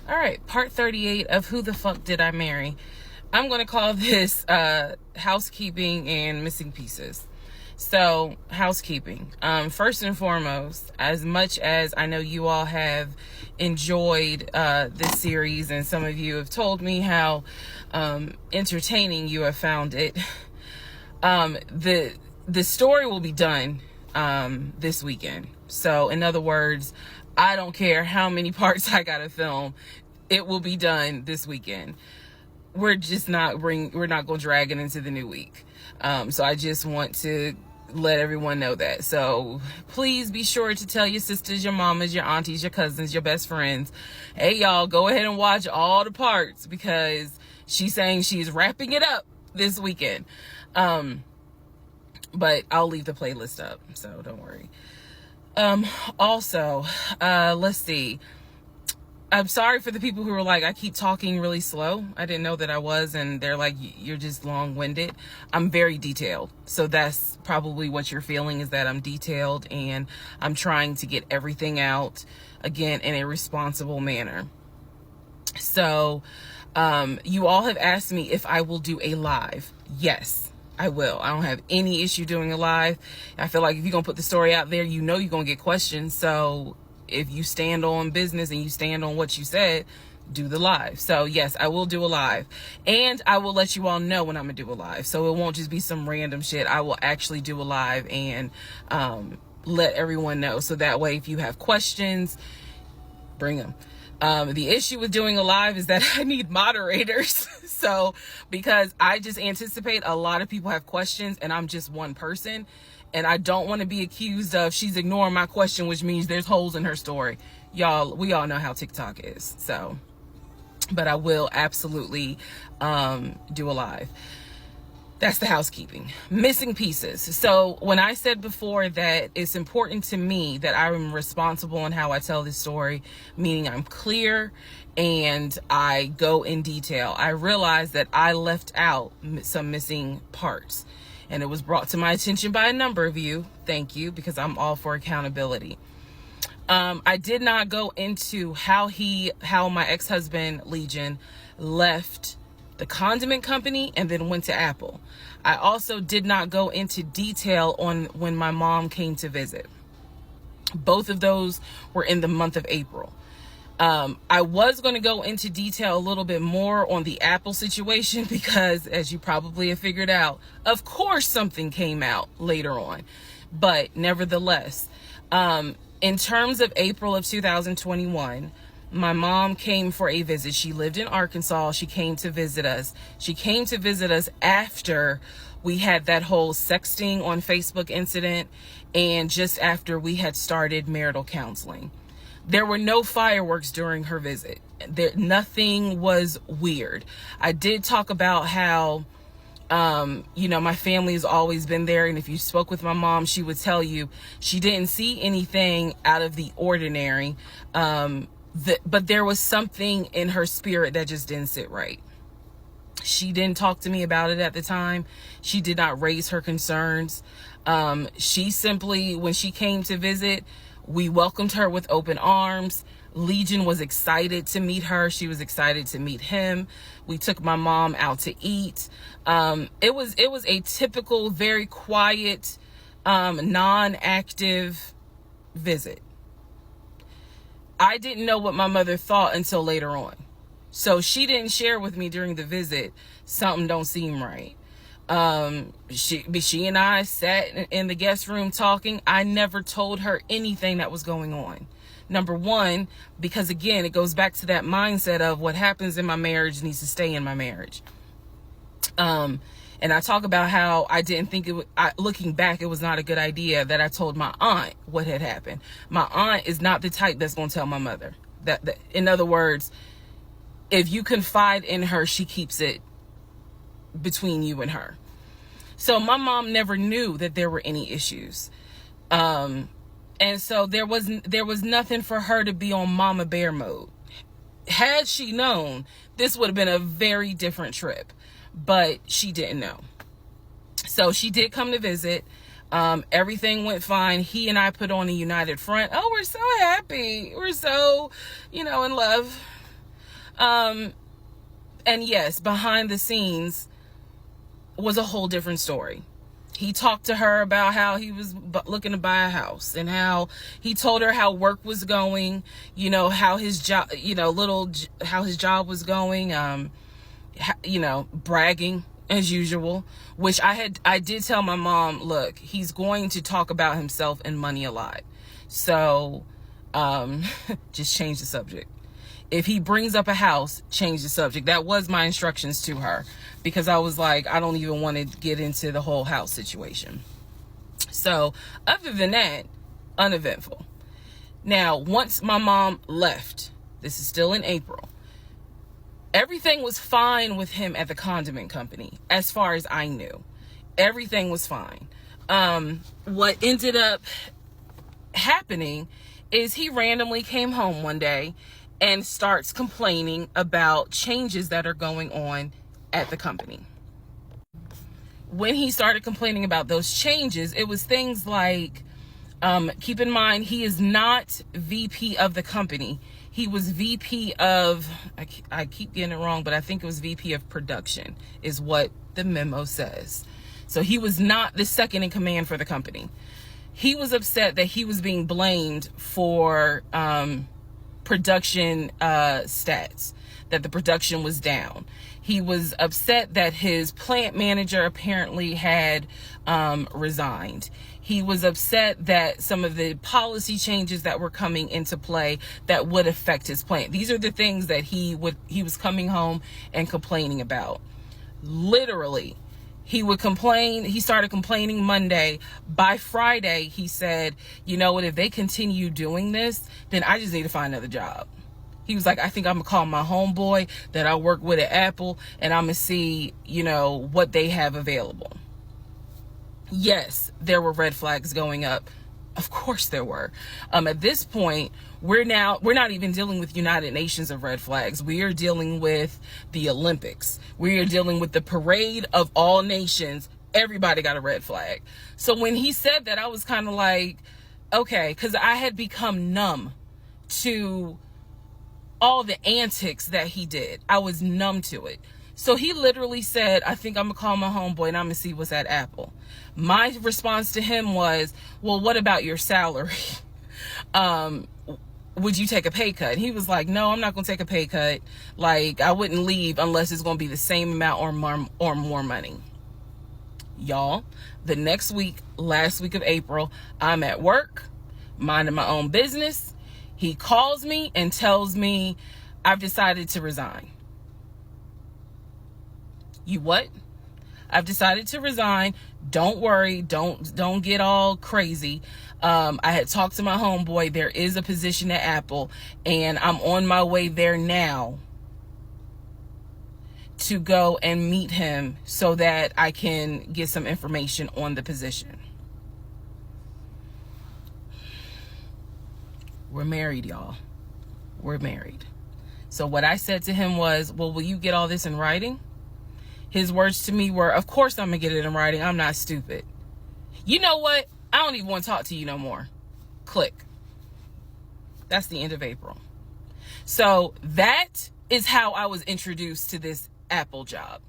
All right, part 38 of Who the Fuck Did I Marry? I'm going to call this housekeeping and missing pieces. So, housekeeping. First and foremost, as much as I know you all have enjoyed this series, and some of you have told me how entertaining you have found it, the story will be done this weekend. So, in other words, I don't care how many parts I gotta film, it will be done this weekend. We're not gonna drag it into the new week. So I just want to let everyone know that. So please be sure to tell your sisters, your mamas, your aunties, your cousins, your best friends, hey y'all, go ahead and watch all the parts, because she's saying she's wrapping it up this weekend. But I'll leave the playlist up, so don't worry. Also, let's see. I'm sorry for the people who were like, I keep talking really slow. I didn't know that I was, and they're like, you're just long-winded. I'm very detailed. So that's probably what you're feeling, is that I'm detailed and I'm trying to get everything out, again, in a responsible manner. So, you all have asked me if I will do a live. Yes, I will. I don't have any issue doing a live. I feel like if you're going to put the story out there, you know you're going to get questions. So if you stand on business and you stand on what you said, do the live. So yes, I will do a live. And I will let you all know when I'm going to do a live. So it won't just be some random shit. I will actually do a live and let everyone know. So that way, if you have questions, bring them. The issue with doing a live is that I need moderators. So, because I just anticipate a lot of people have questions and I'm just one person, and I don't want to be accused of she's ignoring my question, which means there's holes in her story. Y'all, we all know how TikTok is. So, but I will absolutely do a live. That's the housekeeping. Missing pieces. So when I said before that it's important to me that I'm responsible in how I tell this story, meaning I'm clear and I go in detail, I realized that I left out some missing parts. And it was brought to my attention by a number of you. Thank you, because I'm all for accountability. I did not go into how my ex-husband, Legion, left the condiment company and then went to Apple. I also did not go into detail on when my mom came to visit. Both of those were in the month of April. I was going to go into detail a little bit more on the Apple situation because, as you probably have figured out, of course something came out later on. But nevertheless, in terms of April of 2021, my mom came for a visit. She lived in Arkansas. She came to visit us. She came to visit us after we had that whole sexting on Facebook incident and just after we had started marital counseling. There were no fireworks during her visit. Nothing was weird. I did talk about how, my family has always been there. And if you spoke with my mom, she would tell you she didn't see anything out of the ordinary. But there was something in her spirit that just didn't sit right. She didn't talk to me about it at the time. She did not raise her concerns. She simply, when she came to visit, we welcomed her with open arms. Legion was excited to meet her. She was excited to meet him. We took my mom out to eat. It was a typical, very quiet, non-active visit. I didn't know what my mother thought until later on. So she didn't share with me during the visit, something don't seem right. She and I sat in the guest room talking. I never told her anything that was going on. Number one, because again, it goes back to that mindset of what happens in my marriage needs to stay in my marriage. And I talk about how I didn't think looking back, it was not a good idea that I told my aunt what had happened. My aunt is not the type that's going to tell my mother. That in other words, if you confide in her, she keeps it between you and her. So my mom never knew that there were any issues. And so there was nothing for her to be on mama bear mode. Had she known, this would have been a very different trip. But she didn't know. So she did come to visit. Everything went fine. He and I put on a united front. Oh, we're so happy. We're so, in love. And yes, behind the scenes was a whole different story. He talked to her about how he was looking to buy a house, and how he told her how work was going, how his job, how his job was going, bragging as usual, which I did tell my mom, look, he's going to talk about himself and money a lot. So, just change the subject. If he brings up a house, change the subject. That was my instructions to her, because I was like, I don't even want to get into the whole house situation. So other than that, uneventful. Now, once my mom left, this is still in April, everything was fine with him at the condiment company. As far as I knew, everything was fine. What ended up happening is he randomly came home one day and starts complaining about changes that are going on at the company. When he started complaining about those changes, it was things like, keep in mind, he is not VP of the company. He was VP of, I keep getting it wrong, but I think it was VP of production is what the memo says. So he was not the second in command for the company. He was upset that he was being blamed for production stats, that the production was down. He was upset that his plant manager apparently had resigned. He was upset that some of the policy changes that were coming into play that would affect his plant. These are the things that he was coming home and complaining about. Literally, he would complain. He started complaining Monday. By Friday, he said, you know what, if they continue doing this, then I just need to find another job. He was like, I think I'm going to call my homeboy that I work with at Apple, and I'm going to see, what they have available. Yes, there were red flags going up. Of course there were. At this point, we're not even dealing with United Nations of red flags. We are dealing with the Olympics. We are dealing with the parade of all nations. Everybody got a red flag. So when he said that, I was kind of like, okay, because I had become numb to all the antics that he did. I was numb to it. So he literally said, I think I'm going to call my homeboy and I'm going to see what's at Apple. My response to him was, well, what about your salary? Would you take a pay cut? He was like, no, I'm not going to take a pay cut. Like, I wouldn't leave unless it's going to be the same amount or more money. Y'all, the next week, last week of April, I'm at work, minding my own business. He calls me and tells me, I've decided to resign. You what? I've decided to resign. Don't worry. Don't get all crazy. I had talked to my homeboy. There is a position at Apple, and I'm on my way there now to go and meet him so that I can get some information on the position. We're married, y'all. We're married. So what I said to him was, well, will you get all this in writing? His words to me were, of course I'm going to get it in writing. I'm not stupid. You know what? I don't even want to talk to you no more. Click. That's the end of April. So that is how I was introduced to this Apple job.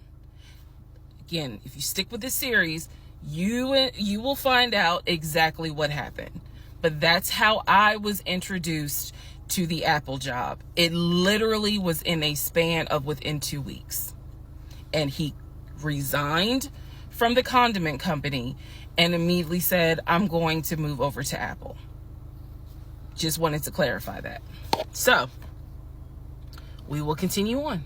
Again, if you stick with this series, you will find out exactly what happened. But that's how I was introduced to the Apple job. It literally was in a span of within 2 weeks. And he resigned from the condiment company and immediately said, I'm going to move over to Apple. Just wanted to clarify that. So we will continue on.